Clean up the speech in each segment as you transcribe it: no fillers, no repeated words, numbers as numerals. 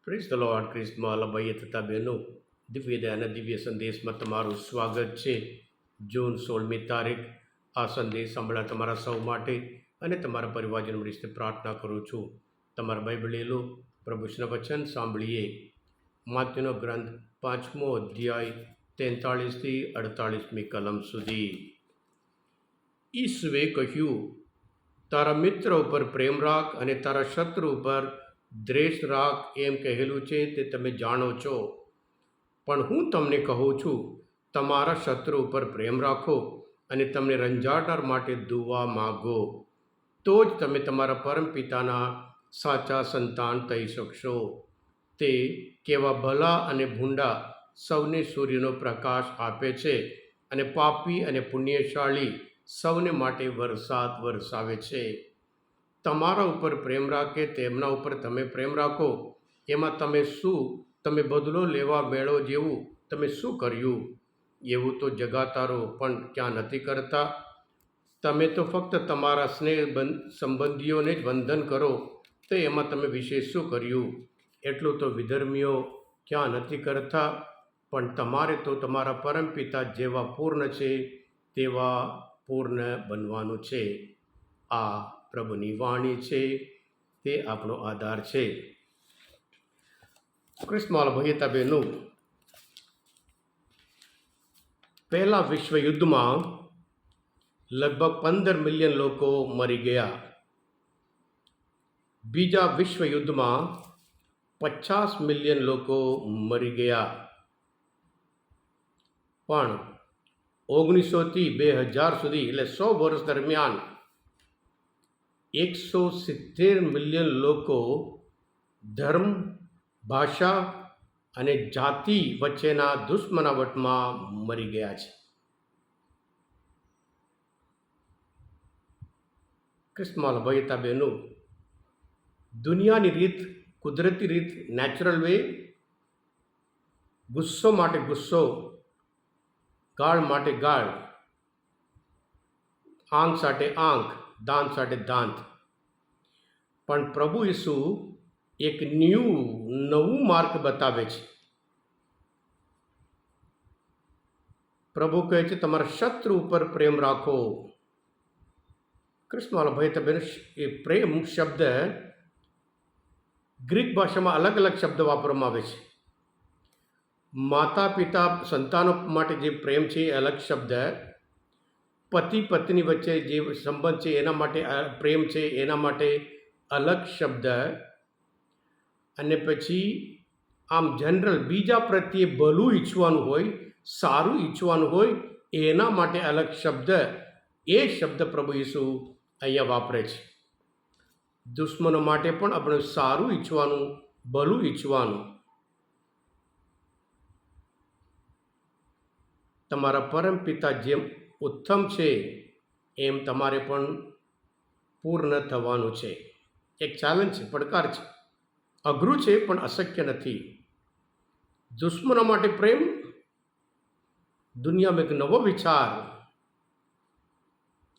Praise the lord. ખ્રિસ્તમાં ભાઈએ તથા બહેનો, દિવ્ય દયાના દિવ્ય સંદેશમાં તમારું સ્વાગત છે. જૂન 16મી તારીખ. આ સંદેશ સાંભળ્યા તમારા સૌ માટે અને તમારા પરિવારજનો વિશે પ્રાર્થના કરું છું. તમારા બાઇબલ લો, પ્રભુના વચન સાંભળીએ. માત્યુનો ગ્રંથ 5મો અધ્યાય 43થી 48મી કલમ સુધી. ઈસુએ કહ્યું, તારા મિત્ર ઉપર પ્રેમ રાખ અને તારા શત્રુ ઉપર દ્વેષ રાખ, એમ કહેલું છે તે તમે જાણો છો. પણ હું તમને કહું છું, તમારા શત્રુ ઉપર પ્રેમ રાખો અને તમને રંજાડનાર માટે દુઆ માગો, તો જ તમે તમારા પરમપિતાના સાચા સંતાન થઈ શકશો. તે કેવા ભલા અને ભૂંડા સૌને સૂર્યનો પ્રકાશ આપે છે અને પાપી અને પુણ્યશાળી સૌને માટે વરસાદ વરસાવે છે. તમારા ઉપર પ્રેમ રાખે તેમના ઉપર તમે પ્રેમ રાખો. એમાં તમે બદલો લેવા મેળો જેવું તમે શું કર્યું? એવું તો જગાતારો પણ ક્યાં નથી કરતા. તમે તો ફક્ત તમારા સ્નેહ સંબંધીઓને જ વંદન કરો, તો એમાં તમે વિશેષ શું કર્યું? એટલું તો વિધર્મીઓ ક્યાં નથી કરતા. પણ તમારે તો તમારા પરમપિતા જેવા પૂર્ણ છે તેવા પૂર્ણ બનવાનું છે. આ પ્રભુની વાણી છે, તે આપણો આધાર છે. ક્રિસ્તમાલ ભાઈતા બહેનો, પહેલા વિશ્વયુદ્ધમાં લગભગ 15 મિલિયન લોકો મરી ગયા. બીજા વિશ્વયુદ્ધમાં 50 મિલિયન લોકો મરી ગયા. પણ 1900થી 2000 સુધી એટલે 100 વર્ષ દરમિયાન 170 મિલિયન લોકો ધર્મ, ભાષા અને જાતિ વચ્ચેના દુશ્મનાવટમાં મરી ગયા છે. ક્રિસ્તમાલ ભાઈતા બહેનો, દુનિયાની રીત, કુદરતી રીત, નેચરલ વે, ગુસ્સો માટે ગુસ્સો, ગાળ માટે ગાળ, આંખ સાથે આંખ, દાંત સાથે દાંત. પણ પ્રભુ ઈસુ એક નવું માર્ગ બતાવે છે. પ્રભુ કહે છે, તમારા શત્રુ ઉપર પ્રેમ રાખો. ક્રિસ્તમાલ ભાઈ તમે એ પ્રેમ શબ્દ ગ્રીક ભાષામાં અલગ અલગ શબ્દ વાપરવામાં આવે છે. માતા પિતા સંતાનો માટે જે પ્રેમ છે એ અલગ શબ્દ, પતિ પત્ની વચ્ચે જે સંબંધ છે એના માટે પ્રેમ છે, એના માટે અલગ શબ્દ. અને પછી આમ જનરલ બીજા પ્રત્યે ભલું ઈચ્છવાનું હોય, સારું ઈચ્છવાનું હોય, એના માટે અલગ શબ્દ. એ શબ્દ પ્રભુ ઈસુ અહીંયા વાપરે છે. દુશ્મનો માટે પણ આપણે સારું ઈચ્છવાનું, ભલું ઈચ્છવાનું. તમારા પરમપિતા જેમ ઉત્તમ છે એમ તમારે પણ પૂર્ણ થવાનું છે. એક ચેલેન્જ છે, પડકાર છે, અઘરું છે પણ અશક્ય નથી. દુશ્મનો માટે પ્રેમ, દુનિયામાં એક નવો વિચાર,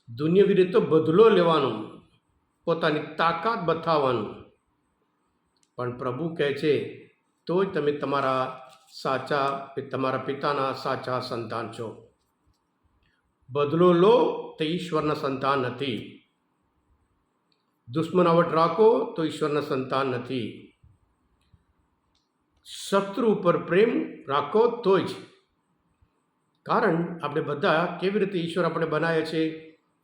દુનિયાવી રીતે બદલો લેવાનું, પોતાની તાકાત બતાવવાનું. પણ પ્રભુ કહે છે, તો જ તમે તમારા પિતાના સાચા સંતાન છો. બદલો લો તો ઈશ્વરના સંતાન નથી. દુશ્મનાવટ રાખો તો ઈશ્વરના સંતાન નથી. શત્રુ ઉપર પ્રેમ રાખો તો જ. કારણ આપણે બધા કેવી રીતે ઈશ્વર આપણે બનાવ્યા છે.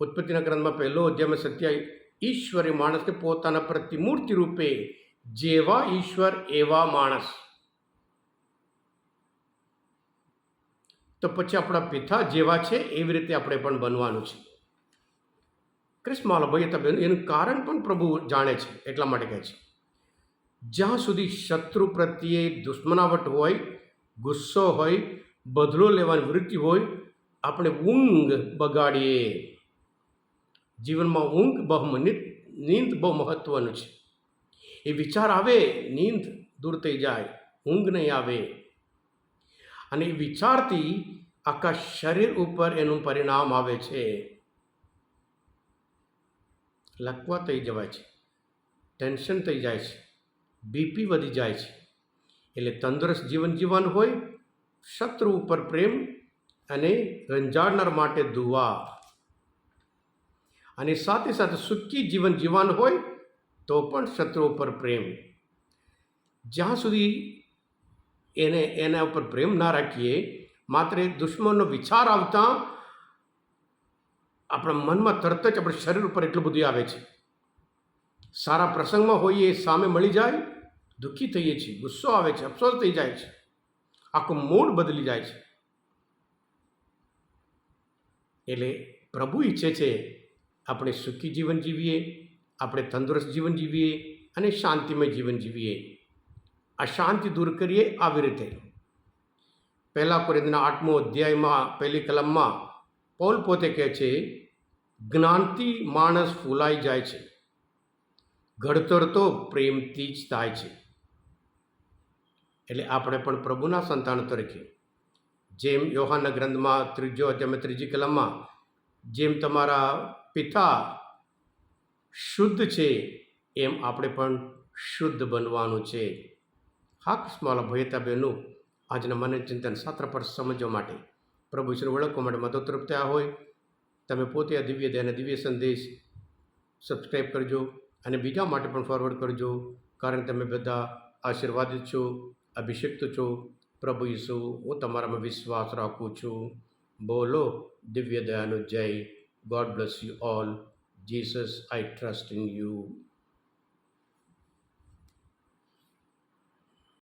ઉત્પત્તિના ગ્રંથમાં 1લો અધ્યાયમાં 27, ઈશ્વરે માણસને પોતાના પ્રતિમૂર્તિ રૂપે, જેવા ઈશ્વર એવા માણસ. તો પછી આપણા પિતા જેવા છે એવી રીતે આપણે પણ બનવાનું છે. ક્રિસ્તમાલ ભાઈ તમે એનું કારણ પણ પ્રભુ જાણે છે, એટલા માટે કહે છે, જ્યાં સુધી શત્રુ પ્રત્યે દુશ્મનાવટ હોય, ગુસ્સો હોય, બદલો લેવાની વૃત્તિ હોય, આપણે ઊંઘ બગાડીએ. જીવનમાં નીંદ બહુ મહત્વનું છે. એ વિચાર આવે, નીંદ દૂર થઈ જાય, ઊંઘ નહીં આવે. અને એ વિચારથી આખા શરીર ઉપર એનું પરિણામ આવે છે. લકવા થઈ જવાય છે, ટેન્શન થઈ જાય છે, બીપી વધી જાય છે, એટલે તંદુરસ્ત જીવન જીવવાનું હોય, શત્રુ ઉપર પ્રેમ અને રંજાડનાર માટે દુઆ, અને સાથે સાથે સુખી જીવન જીવવાનું હોય તો પણ શત્રુ ઉપર પ્રેમ. જ્યાં સુધી એના ઉપર પ્રેમ ના રાખીએ, માત્ર એક દુશ્મનનો વિચાર આવતા આપણા મનમાં તરત જ આપણા શરીર ઉપર એટલું બધું આવે છે. સારા પ્રસંગમાં હોઈએ, સામે મળી જાય, દુઃખી થઈએ છીએ, ગુસ્સો આવે છે, અફસોસ થઈ જાય છે, આખું મૂડ બદલી જાય છે. એટલે પ્રભુ ઈચ્છે છે આપણે સુખી જીવન જીવીએ, આપણે તંદુરસ્ત જીવન જીવીએ અને શાંતિમય જીવન જીવીએ. આ શાંતિ દૂર કરીએ આવી રીતે. 1 કોરિન્થના 8મો અધ્યાયમાં 1લી કલમમાં પૌલ પોતે કહે છે, જ્ઞાનથી માણસ ફૂલાઈ જાય છે, ઘડતર તો પ્રેમથી જ થાય છે. એટલે આપણે પણ પ્રભુના સંતાન તરીકે, જેમ યોહાનના ગ્રંથમાં 3 અધ્યાયમાં 3જી કલમમાં, જેમ તમારા પિતા શુદ્ધ છે એમ આપણે પણ શુદ્ધ બનવાનું છે. હા કૃષ્ણવાલા ભયતા બહેનું, આજના મને ચિંતન શાસ્ત્ર પર સમજવા માટે, પ્રભુ ઈશ્વર ઓળખવા માટે મદદરૂપ થયા હોય, તમે પોતે આ દિવ્ય દયા અને દિવ્ય સંદેશ સબસ્ક્રાઈબ કરજો અને બીજા માટે પણ ફોરવર્ડ કરજો, કારણ તમે બધા આશીર્વાદિત છો, અભિષિક્ત છો. પ્રભુ ઈસુ, હું તમારામાં વિશ્વાસ રાખું છું. બોલો દિવ્ય દયાનો જય. God bless you all. Jesus, I trust in you.